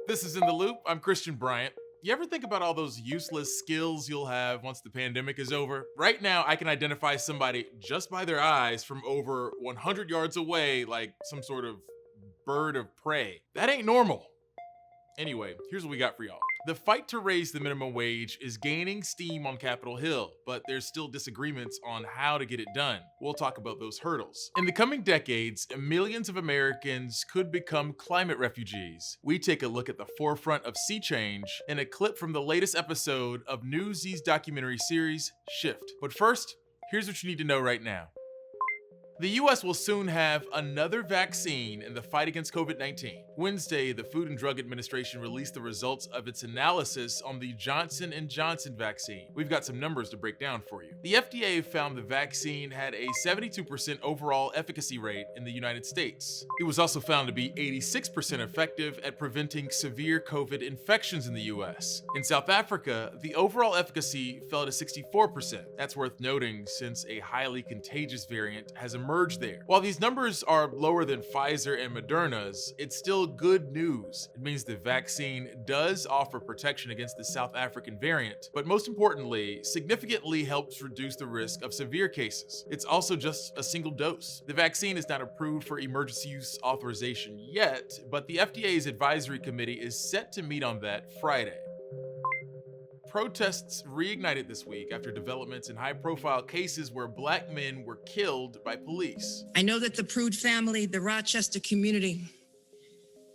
This is In the Loop. I'm Christian Bryant. You ever think about all those useless skills you'll have once the pandemic is over? Right now, I can identify somebody just by their eyes from over 100 yards away like some sort of bird of prey. That ain't normal. Anyway, here's what we got for y'all. The fight to raise the minimum wage is gaining steam on Capitol Hill, but there's still disagreements on how to get it done. We'll talk about those hurdles. In the coming decades, millions of Americans could become climate refugees. We take a look at the forefront of sea change in a clip from the latest episode of Newsy's documentary series, Shift. But first, here's what you need to know right now. The US will soon have another vaccine in the fight against COVID-19. Wednesday, the Food and Drug Administration released the results of its analysis on the Johnson & Johnson vaccine. We've got some numbers to break down for you. The FDA found the vaccine had a 72% overall efficacy rate in the United States. It was also found to be 86% effective at preventing severe COVID infections in the US. In South Africa, the overall efficacy fell to 64%. That's worth noting since a highly contagious variant has emerged there. While these numbers are lower than Pfizer and Moderna's, it's still good news. It means the vaccine does offer protection against the South African variant, but most importantly, significantly helps reduce the risk of severe cases. It's also just a single dose. The vaccine is not approved for emergency use authorization yet, but the FDA's advisory committee is set to meet on that Friday. Protests reignited this week after developments in high-profile cases where Black men were killed by police. I know that the Prude family, the Rochester community,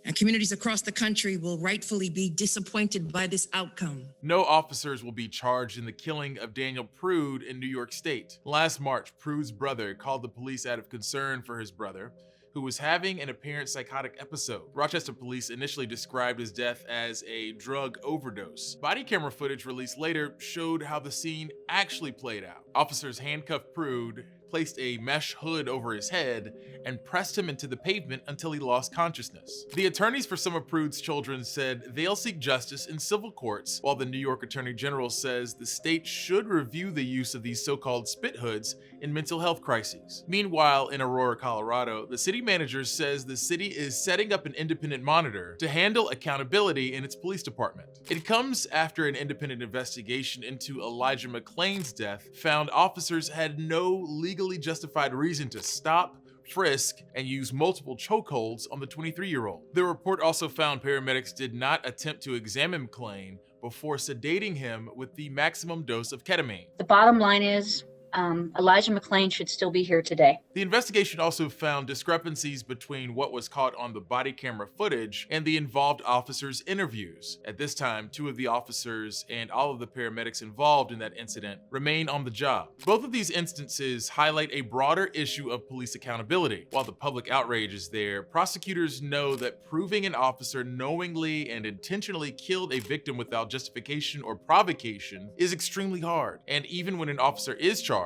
and communities across the country will rightfully be disappointed by this outcome. No officers will be charged in the killing of Daniel Prude in New York State. Last March, Prude's brother called the police out of concern for his brother, who was having an apparent psychotic episode. Rochester police initially described his death as a drug overdose. Body camera footage released later showed how the scene actually played out. Officers handcuffed Prude, placed a mesh hood over his head, and pressed him into the pavement until he lost consciousness. The attorneys for some of Prude's children said they'll seek justice in civil courts, while the New York Attorney General says the state should review the use of these so-called spit hoods in mental health crises. Meanwhile, in Aurora, Colorado, the city manager says the city is setting up an independent monitor to handle accountability in its police department. It comes after an independent investigation into Elijah McClain's death found officers had no legally justified reason to stop, frisk, and use multiple chokeholds on the 23-year-old. The report also found paramedics did not attempt to examine McClain before sedating him with the maximum dose of ketamine. The bottom line is Elijah McClain should still be here today. The investigation also found discrepancies between what was caught on the body camera footage and the involved officers' interviews. At this time, 2 of the officers and all of the paramedics involved in that incident remain on the job. Both of these instances highlight a broader issue of police accountability. While the public outrage is there, prosecutors know that proving an officer knowingly and intentionally killed a victim without justification or provocation is extremely hard. And even when an officer is charged,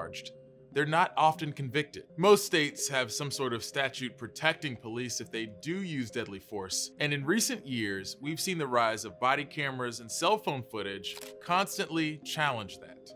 they're not often convicted. Most states have some sort of statute protecting police if they do use deadly force, and in recent years, we've seen the rise of body cameras and cell phone footage constantly challenge that.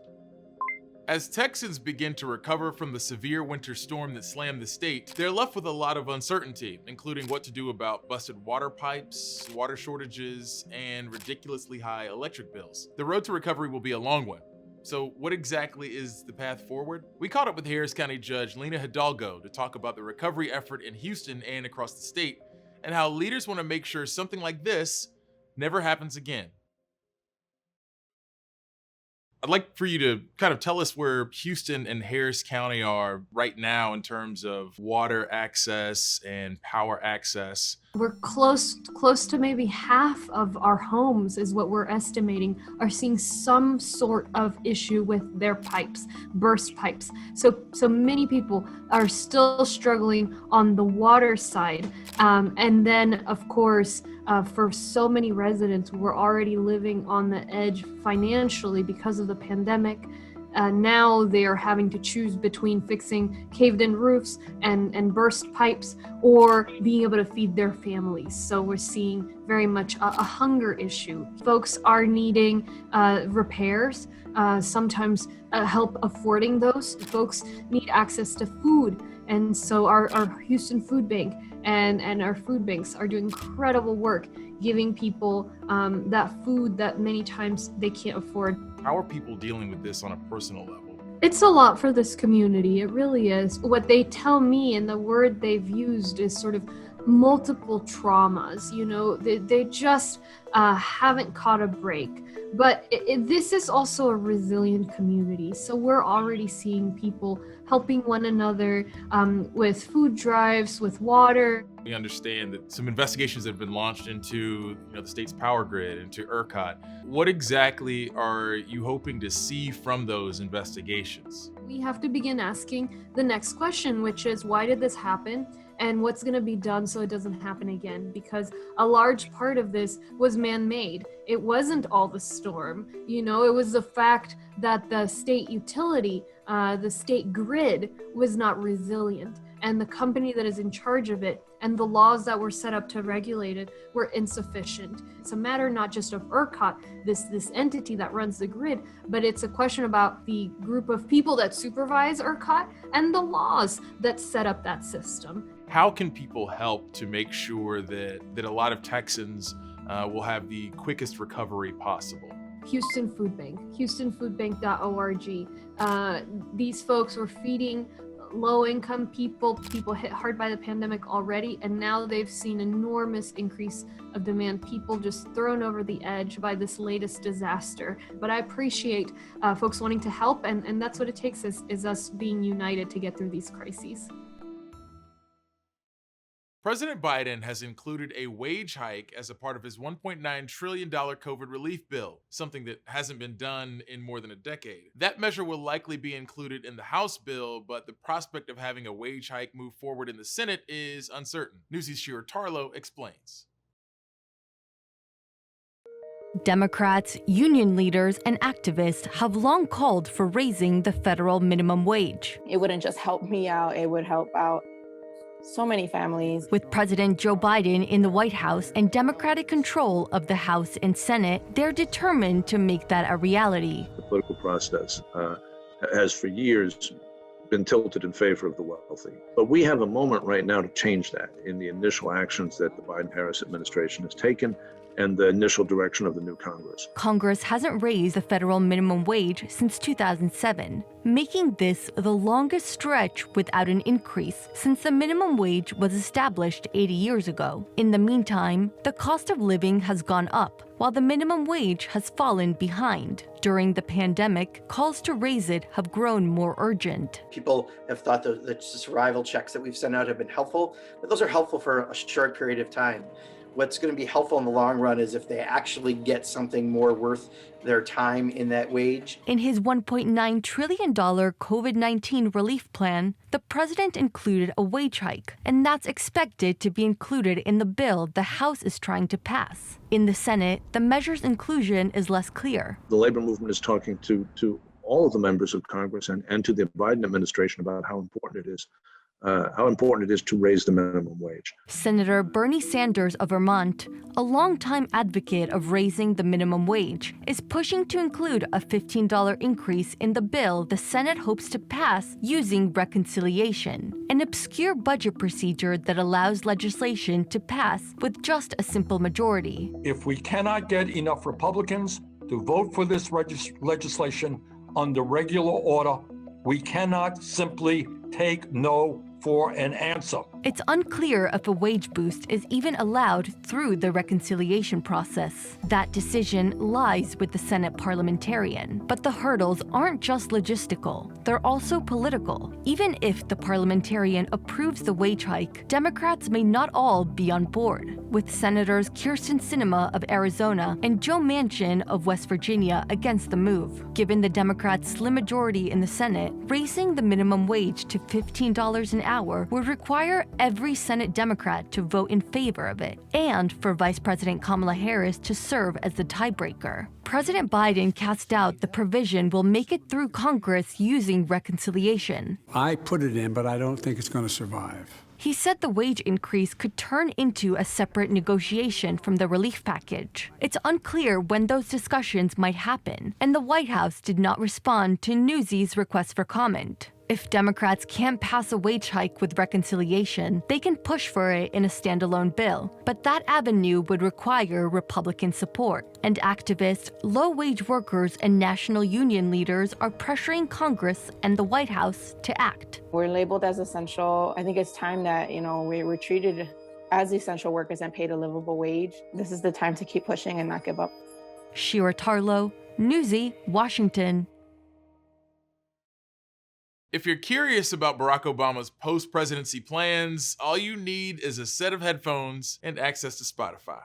As Texans begin to recover from the severe winter storm that slammed the state, they're left with a lot of uncertainty, including what to do about busted water pipes, water shortages, and ridiculously high electric bills. The road to recovery will be a long one. So what exactly is the path forward? We caught up with Harris County Judge Lena Hidalgo to talk about the recovery effort in Houston and across the state, and how leaders want to make sure something like this never happens again. I'd like for you to kind of tell us where Houston and Harris County are right now in terms of water access and power access. We're close to maybe half of our homes is what we're estimating are seeing some sort of issue with their pipes, burst pipes. So many people are still struggling on the water side. And then, of course, for so many residents who were already living on the edge financially because of the pandemic, now they are having to choose between fixing caved-in roofs and burst pipes or being able to feed their families. So we're seeing very much a hunger issue. Folks are needing repairs, sometimes help affording those. Folks need access to food. And so our Houston Food Bank and our food banks are doing incredible work giving people that food that many times they can't afford. How are people dealing with this on a personal level? It's a lot for this community, it really is. What they tell me, and the word they've used, is sort of multiple traumas. You know, they just haven't caught a break. But this is also a resilient community. So we're already seeing people helping one another with food drives, with water. We understand that some investigations have been launched into the state's power grid, into ERCOT. What exactly are you hoping to see from those investigations? We have to begin asking the next question, which is, why did this happen? And what's going to be done so it doesn't happen again? Because a large part of this was man-made. It wasn't all the storm. It was the fact that the state utility, the state grid, was not resilient. And the company that is in charge of it and the laws that were set up to regulate it were insufficient. It's a matter not just of ERCOT, this entity that runs the grid, but it's a question about the group of people that supervise ERCOT and the laws that set up that system. How can people help to make sure that a lot of Texans will have the quickest recovery possible? Houston Food Bank, houstonfoodbank.org. These folks were feeding low-income people hit hard by the pandemic already, and now they've seen enormous increase of demand, people just thrown over the edge by this latest disaster. But I appreciate folks wanting to help, and that's what it takes is us being united to get through these crises. President Biden has included a wage hike as a part of his $1.9 trillion COVID relief bill, something that hasn't been done in more than a decade. That measure will likely be included in the House bill, but the prospect of having a wage hike move forward in the Senate is uncertain. Newsy's Shira Tarlow explains. Democrats, union leaders, and activists have long called for raising the federal minimum wage. It wouldn't just help me out, it would help out so many families. With President Joe Biden in the White House and Democratic control of the House and Senate, they're determined to make that a reality. The political process has for years been tilted in favor of the wealthy. But we have a moment right now to change that in the initial actions that the Biden-Harris administration has taken and the initial direction of the new Congress. Congress hasn't raised the federal minimum wage since 2007, making this the longest stretch without an increase since the minimum wage was established 80 years ago. In the meantime, the cost of living has gone up, while the minimum wage has fallen behind. During the pandemic, calls to raise it have grown more urgent. People have thought the survival checks that we've sent out have been helpful, but those are helpful for a short period of time. What's going to be helpful in the long run is if they actually get something more worth their time in that wage. In his $1.9 trillion COVID-19 relief plan, the president included a wage hike, and that's expected to be included in the bill the House is trying to pass. In the Senate, the measure's inclusion is less clear. The labor movement is talking to all of the members of Congress and to the Biden administration about how important it is to raise the minimum wage. Senator Bernie Sanders of Vermont, a longtime advocate of raising the minimum wage, is pushing to include a $15 increase in the bill the Senate hopes to pass using reconciliation, an obscure budget procedure that allows legislation to pass with just a simple majority. If we cannot get enough Republicans to vote for this legislation under regular order, we cannot simply take no for an answer. It's unclear if a wage boost is even allowed through the reconciliation process. That decision lies with the Senate parliamentarian. But the hurdles aren't just logistical, they're also political. Even if the parliamentarian approves the wage hike, Democrats may not all be on board, with Senators Kyrsten Sinema of Arizona and Joe Manchin of West Virginia against the move. Given the Democrats' slim majority in the Senate, raising the minimum wage to $15 an hour would require every Senate Democrat to vote in favor of it, and for Vice President Kamala Harris to serve as the tiebreaker. President Biden cast doubt the provision will make it through Congress using reconciliation. I put it in, but I don't think it's going to survive. He said the wage increase could turn into a separate negotiation from the relief package. It's unclear when those discussions might happen, and the White House did not respond to Newsy's request for comment. If Democrats can't pass a wage hike with reconciliation, they can push for it in a standalone bill. But that avenue would require Republican support. And activists, low-wage workers, and national union leaders are pressuring Congress and the White House to act. We're labeled as essential. I think it's time that, we're treated as essential workers and paid a livable wage. This is the time to keep pushing and not give up. Shira Tarlow, Newsy, Washington. If you're curious about Barack Obama's post-presidency plans, all you need is a set of headphones and access to Spotify.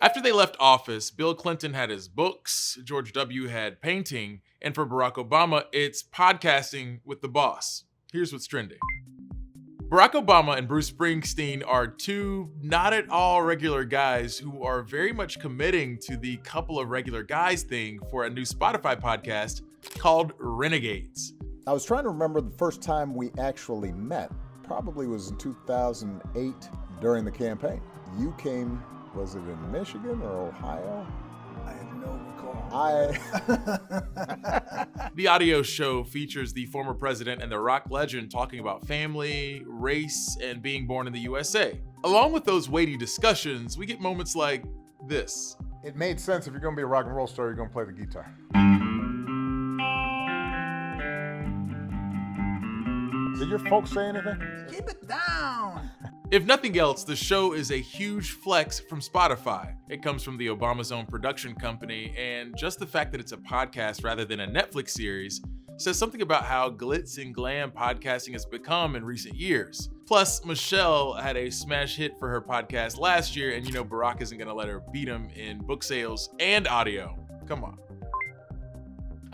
After they left office, Bill Clinton had his books, George W. had painting, and for Barack Obama, it's podcasting with the boss. Here's what's trending. Barack Obama and Bruce Springsteen are two not at all regular guys who are very much committing to the couple of regular guys thing for a new Spotify podcast called Renegades. I was trying to remember the first time we actually met. Probably was in 2008 during the campaign. You came, was it in Michigan or Ohio? I have no recall. The audio show features the former president and the rock legend talking about family, race, and being born in the USA. Along with those weighty discussions, we get moments like this. It made sense. If you're going to be a rock and roll star, you're going to play the guitar. Did your folks say anything? Keep it down. If nothing else, the show is a huge flex from Spotify. It comes from the Obama's own production company, and just the fact that it's a podcast rather than a Netflix series says something about how glitz and glam podcasting has become in recent years. Plus, Michelle had a smash hit for her podcast last year, and Barack isn't gonna let her beat him in book sales and audio. Come on.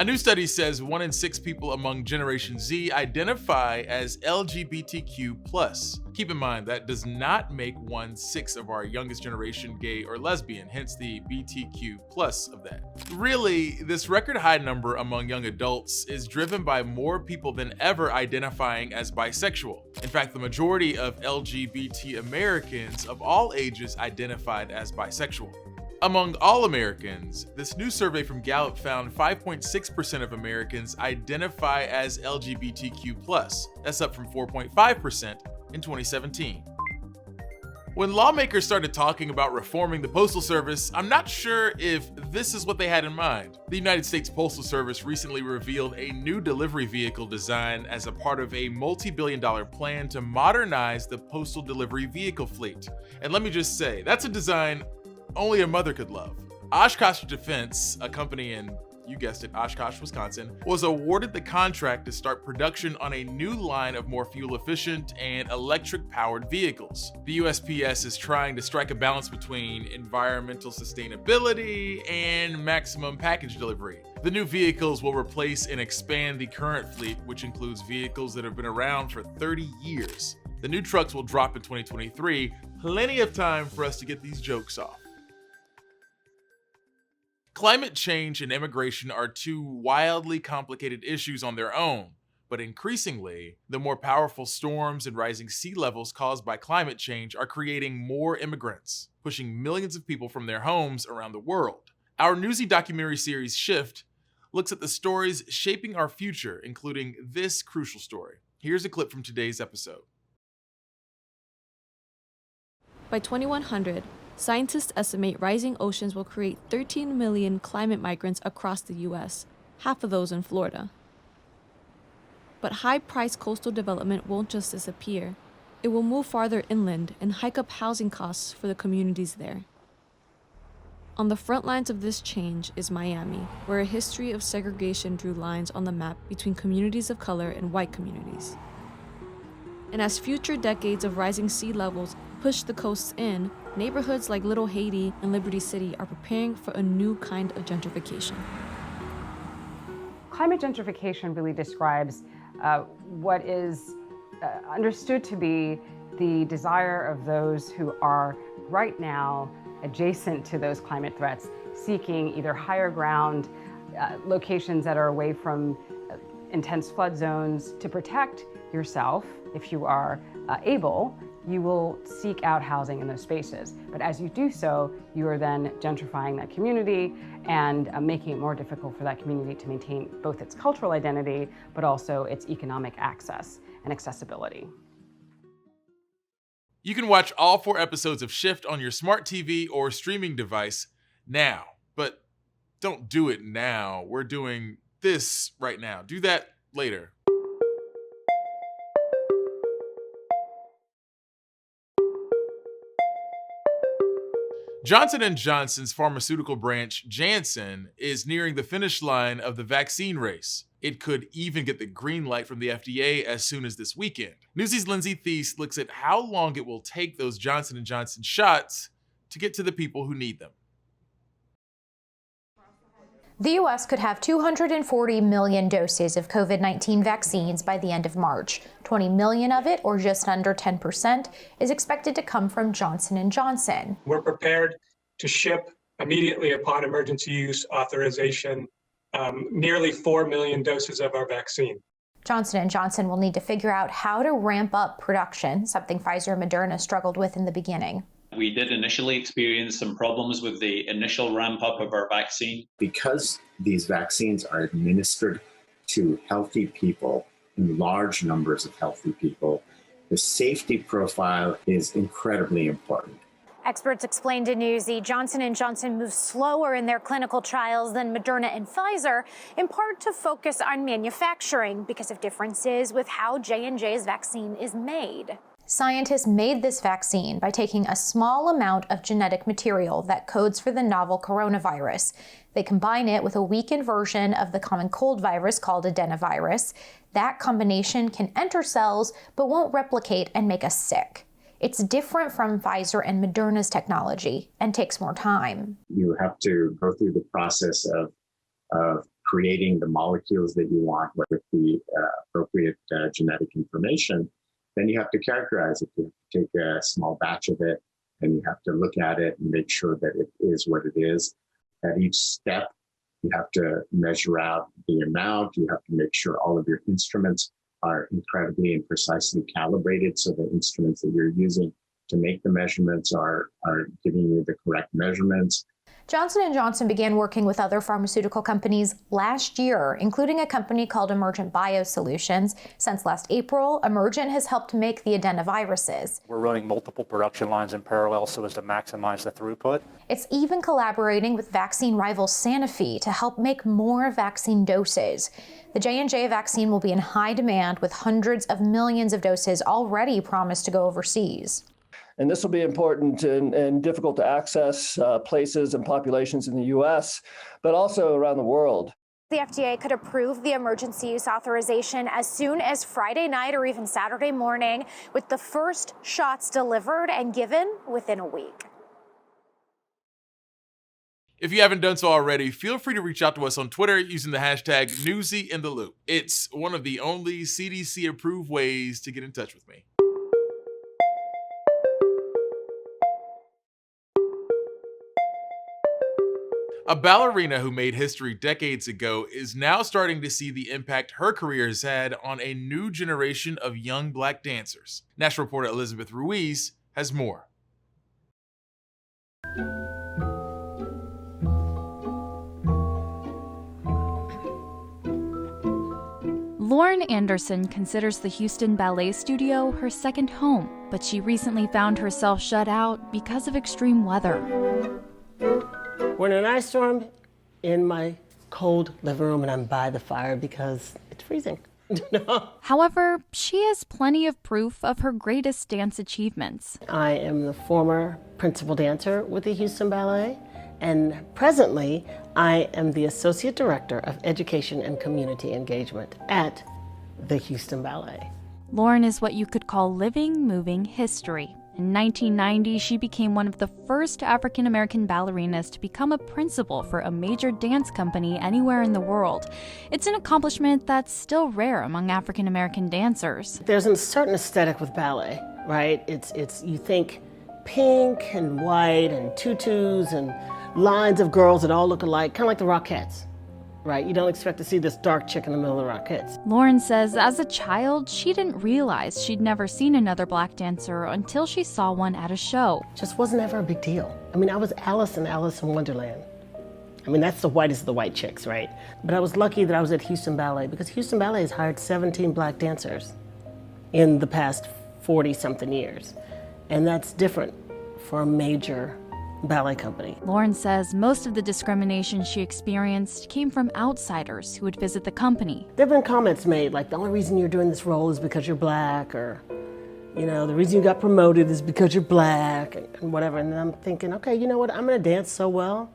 A new study says 1 in 6 people among Generation Z identify as LGBTQ+. Keep in mind, that does not make 1/6 of our youngest generation gay or lesbian, hence the BTQ+ of that. Really, this record high number among young adults is driven by more people than ever identifying as bisexual. In fact, the majority of LGBT Americans of all ages identified as bisexual. Among all Americans, this new survey from Gallup found 5.6% of Americans identify as LGBTQ+. That's up from 4.5% in 2017. When lawmakers started talking about reforming the Postal Service, I'm not sure if this is what they had in mind. The United States Postal Service recently revealed a new delivery vehicle design as a part of a multi-billion-dollar plan to modernize the postal delivery vehicle fleet. And let me just say, that's a design only a mother could love. Oshkosh Defense, a company in, you guessed it, Oshkosh, Wisconsin, was awarded the contract to start production on a new line of more fuel-efficient and electric-powered vehicles. The USPS is trying to strike a balance between environmental sustainability and maximum package delivery. The new vehicles will replace and expand the current fleet, which includes vehicles that have been around for 30 years. The new trucks will drop in 2023, plenty of time for us to get these jokes off. Climate change and immigration are two wildly complicated issues on their own, but increasingly, the more powerful storms and rising sea levels caused by climate change are creating more immigrants, pushing millions of people from their homes around the world. Our Newsy documentary series Shift looks at the stories shaping our future, including this crucial story. Here's a clip from today's episode. By 2100, scientists estimate rising oceans will create 13 million climate migrants across the U.S., half of those in Florida. But high-priced coastal development won't just disappear. It will move farther inland and hike up housing costs for the communities there. On the front lines of this change is Miami, where a history of segregation drew lines on the map between communities of color and white communities. And as future decades of rising sea levels push the coasts in, neighborhoods like Little Haiti and Liberty City are preparing for a new kind of gentrification. Climate gentrification really describes what is understood to be the desire of those who are right now adjacent to those climate threats, seeking either higher ground, locations that are away from intense flood zones to protect yourself, if you are able, you will seek out housing in those spaces. But as you do so, you are then gentrifying that community and making it more difficult for that community to maintain both its cultural identity, but also its economic access and accessibility. You can watch all 4 episodes of Shift on your smart TV or streaming device now, but don't do it now. We're doing this right now. Do that later. Johnson & Johnson's pharmaceutical branch, Janssen, is nearing the finish line of the vaccine race. It could even get the green light from the FDA as soon as this weekend. Newsy's Lindsay Thies looks at how long it will take those Johnson & Johnson shots to get to the people who need them. The U.S. could have 240 million doses of COVID-19 vaccines by the end of March. 20 million of it, or just under 10%, is expected to come from Johnson & Johnson. We're prepared to ship immediately upon emergency use authorization nearly 4 million doses of our vaccine. Johnson & Johnson will need to figure out how to ramp up production, something Pfizer and Moderna struggled with in the beginning. We did initially experience some problems with the initial ramp up of our vaccine. Because these vaccines are administered to healthy people, in large numbers of healthy people, the safety profile is incredibly important. Experts explained to Newsy Johnson & Johnson moves slower in their clinical trials than Moderna and Pfizer, in part to focus on manufacturing because of differences with how J&J's vaccine is made. Scientists made this vaccine by taking a small amount of genetic material that codes for the novel coronavirus. They combine it with a weakened version of the common cold virus called adenovirus. That combination can enter cells but won't replicate and make us sick. It's different from Pfizer and Moderna's technology and takes more time. You have to go through the process of creating the molecules that you want with the appropriate genetic information. Then you have to characterize it. You have to take a small batch of it, and you have to look at it and make sure that it is what it is. At each step, you have to measure out the amount. You have to make sure all of your instruments are incredibly and precisely calibrated, so the instruments that you're using to make the measurements are giving you the correct measurements. Johnson & Johnson began working with other pharmaceutical companies last year, including a company called Emergent Biosolutions. Since last April, Emergent has helped make the adenoviruses. We're running multiple production lines in parallel so as to maximize the throughput. It's even collaborating with vaccine rival Sanofi to help make more vaccine doses. The J&J vaccine will be in high demand, with hundreds of millions of doses already promised to go overseas. And this will be important and difficult to access places and populations in the U.S., but also around the world. The FDA could approve the emergency use authorization as soon as Friday night or even Saturday morning, with the first shots delivered and given within a week. If you haven't done so already, feel free to reach out to us on Twitter using the hashtag #NewsyInTheLoop. It's one of the only CDC-approved ways to get in touch with me. A ballerina who made history decades ago is now starting to see the impact her career has had on a new generation of young Black dancers. National reporter Elizabeth Ruiz has more. Lauren Anderson considers the Houston Ballet Studio her second home, but she recently found herself shut out because of extreme weather. We're in an ice storm in my cold living room, and I'm by the fire because it's freezing. However, she has plenty of proof of her greatest dance achievements. I am the former principal dancer with the Houston Ballet, and presently I am the Associate Director of Education and Community Engagement at the Houston Ballet. Lauren is what you could call living, moving history. In 1990, she became one of the first African-American ballerinas to become a principal for a major dance company anywhere in the world. It's an accomplishment that's still rare among African-American dancers. There's a certain aesthetic with ballet, right? It's you think pink and white and tutus and lines of girls that all look alike, kind of like the Rockettes, right? You don't expect to see this dark chick in the middle of the Rockettes. Lauren says as a child, she didn't realize she'd never seen another black dancer until she saw one at a show. Just wasn't ever a big deal. I mean, I was Alice in Wonderland. I mean, that's the whitest of the white chicks, right? But I was lucky that I was at Houston Ballet because Houston Ballet has hired 17 black dancers in the past 40-something years. And that's different for a major ballet company. Lauren says most of the discrimination she experienced came from outsiders who would visit the company. There have been comments made like, the only reason you're doing this role is because you're black, or, you know, the reason you got promoted is because you're black, and whatever. And then I'm thinking, okay, you know what? I'm gonna dance so well.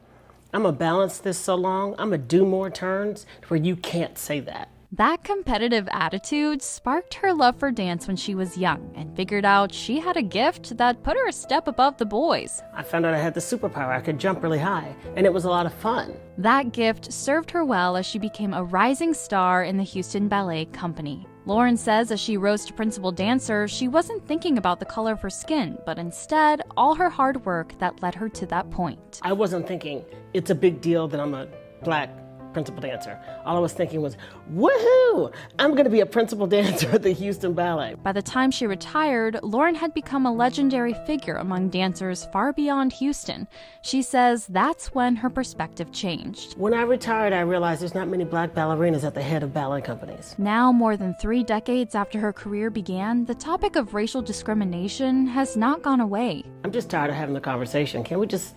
I'm gonna balance this so long. I'm gonna do more turns where you can't say that. That competitive attitude sparked her love for dance when she was young and figured out she had a gift that put her a step above the boys. I found out I had the superpower. I could jump really high, and it was a lot of fun. That gift served her well as she became a rising star in the Houston Ballet Company. Lauren says as she rose to principal dancer, she wasn't thinking about the color of her skin, but instead all her hard work that led her to that point. I wasn't thinking it's a big deal that I'm a black principal dancer. All I was thinking was, woohoo! I'm gonna be a principal dancer at the Houston Ballet. By the time she retired, Lauren had become a legendary figure among dancers far beyond Houston. She says that's when her perspective changed. When I retired, I realized there's not many black ballerinas at the head of ballet companies. Now, more than 3 decades after her career began, the topic of racial discrimination has not gone away. I'm just tired of having the conversation. Can't we just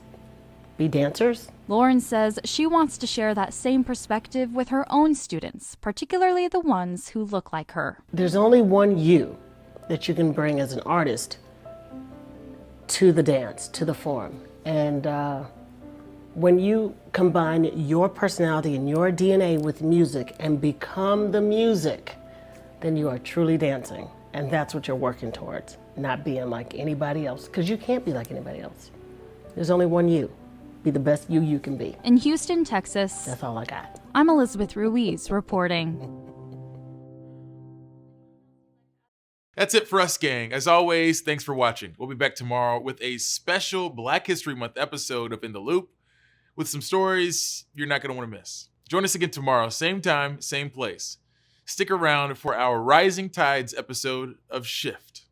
be dancers? Lauren says she wants to share that same perspective with her own students, particularly the ones who look like her. There's only one you that you can bring as an artist to the dance, to the form. And when you combine your personality and your DNA with music and become the music, then you are truly dancing. And that's what you're working towards, not being like anybody else, because you can't be like anybody else. There's only one you. Be the best you can be. In Houston, Texas, that's all I got. I'm Elizabeth Ruiz reporting. That's it for us, gang. As always, thanks for watching. We'll be back tomorrow with a special Black History Month episode of In the Loop with some stories you're not going to want to miss. Join us again tomorrow, same time, same place. Stick around for our Rising Tides episode of Shift.